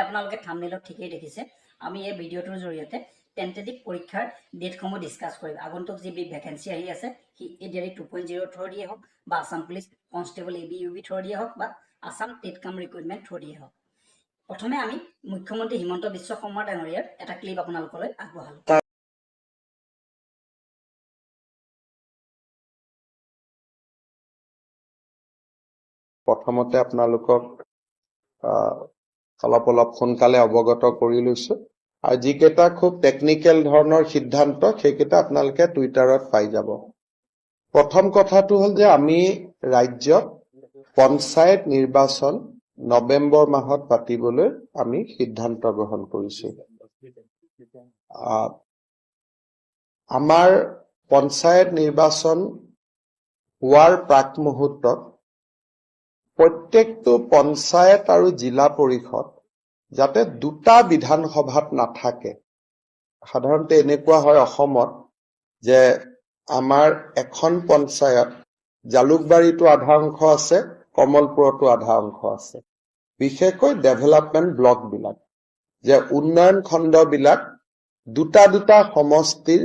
আপোনালোকে থাম্বনেইলত ঠিকই দেখিছে আমি এই ভিডিঅ'টোৰ জৰিয়তে টেন্টেটিভ পৰীক্ষাৰ ডেটসমূহ ডিছকাছ কৰিম আগন্তুক যি ভেকেঞ্চি আহি আছে এডিআৰই 2.0 থ্ৰু দিয়ে হওক বা Assam police constable ABUB through দিয়ে হওক বা আসাম টেট কাম ৰিক্ৰুটমেণ্ট থ্ৰু দিয়ে হওক প্ৰথমে আমি মুখ্যমন্ত্ৰী হিমন্ত বিশ্ব শৰ্মা ডাঙৰীয়াৰ এটা ক্লিপ আপোনালোকলৈ আগবঢ়ালো প্ৰথমতে আপোনালোকক অলপ সোনকালে অৱগত কৰি লৈছো আৰু যিকেইটা খুব টেকনিক্যাল ধৰণৰ সিদ্ধান্ত সেইকেইটা আপোনালোকে টুইটাৰত পাই যাব প্ৰথম কথাটো হ'ল যে আমি ৰাজ্যত পঞ্চায়ত নিৰ্বাচন নৱেম্বৰ মাহত পাতিবলৈ আমি সিদ্ধান্ত গ্ৰহণ কৰিছো আমাৰ পঞ্চায়ত নিৰ্বাচন হোৱাৰ প্ৰাক মুহূৰ্তত প্ৰত্যেকটো পঞ্চায়ত আৰু জিলা পৰিষদ যাতে দুটা বিধানসভাত নাথাকে সাধাৰণতে এনেকুৱা হয় অসমত যে আমাৰ এখন পঞ্চায়ত জালুকবাৰীটো আধা অংশ আছে কমলপুৰতো আধা অংশ আছে বিশেষকৈ ডেভেলপমেন্ট ব্লক বিলাক যে উন্নয়ন খণ্ড বিলাক দুটা সমষ্টিৰ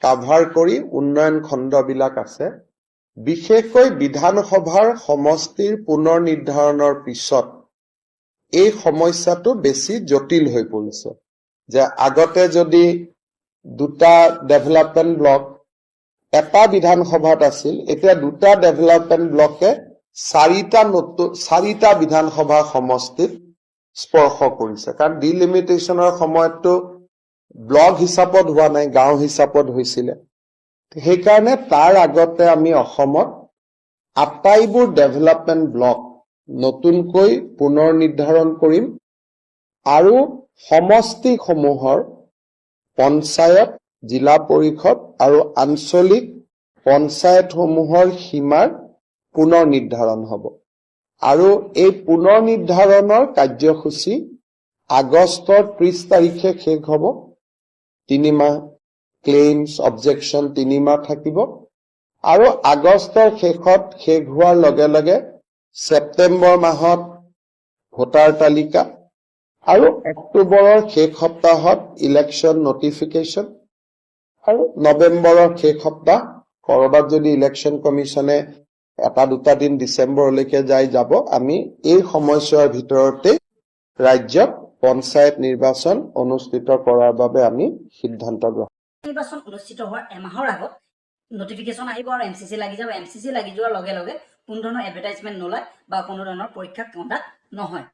কাভাৰ কৰি উন্নয়ন খণ্ড বিলাক আছে বিশেষকৈ বিধানসভাৰ সমষ্টিৰ পুনৰ নিৰ্ধাৰণৰ পিছত এই সমস্যাটো বেছি জটিল হৈ পৰিছে যে আগতে যদি দুটা ডেভেলপমেন্ট ব্লক এটা বিধানসভাত আছিল এতিয়া দুটা ডেভেলপমেন্ট ব্লকে চাৰিটা বিধানসভা সমষ্টিত স্পৰ্শ কৰিছে কাৰণ ডিলিমিটেশনৰ সময়তটো ব্লক হিচাপত হোৱা নাই গাঁও হিচাপত হৈছিলে সেইকাৰণে তাৰ আগতে আমি অসমত আটাইবোৰ ডেভেলপমেন্ট ব্লক নতুনকৈ পুনৰ নিৰ্ধাৰণ কৰিম আৰু সমষ্টিসমূহৰ পঞ্চায়ত জিলা পৰিষদ আৰু আঞ্চলিক পঞ্চায়তসমূহৰ সীমাৰ পুনৰ নিৰ্ধাৰণ হ'ব আৰু এই পুনৰ নিৰ্ধাৰণৰ কাৰ্যসূচী আগষ্টৰ 30 তাৰিখে শেষ হ'ব 3 মাহ ক্লেইমছ অবজেকশন 3 মাহ থাকিব আৰু আগষ্টৰ শেষত শেষ হোৱাৰ লগে লগে সেপ্টেম্বৰ মাহত ভোটাৰ তালিকা আৰু অক্টোবৰৰ শেষ সপ্তাহত ইলেকশন নটিফিকেশন আৰু নৱেম্বৰৰ শেষ সপ্তাহ কৰবাত যদি ইলেকশন কমিশনে এটা দুটা দিন ডিসেম্বৰলৈকে যাব আমি এই সময়ছোৱাৰ ভিতৰতে ৰাজ্যত পঞ্চায়ত নিৰ্বাচন অনুষ্ঠিত কৰাৰ বাবে আমি সিদ্ধান্ত গ্ৰহণ নিৰ্বাচন অনুষ্ঠিত হোৱাৰ এমাহৰ আগত নটিফিকেশন আহিব আৰু MCC লাগি যাব MCC লাগি যোৱাৰ লগে লগে কোনো ধৰণৰ এডভাৰটাইজমেন্ট নলয় বা কোনো ধৰণৰ পৰীক্ষা কণ্ডাক্ট নহয়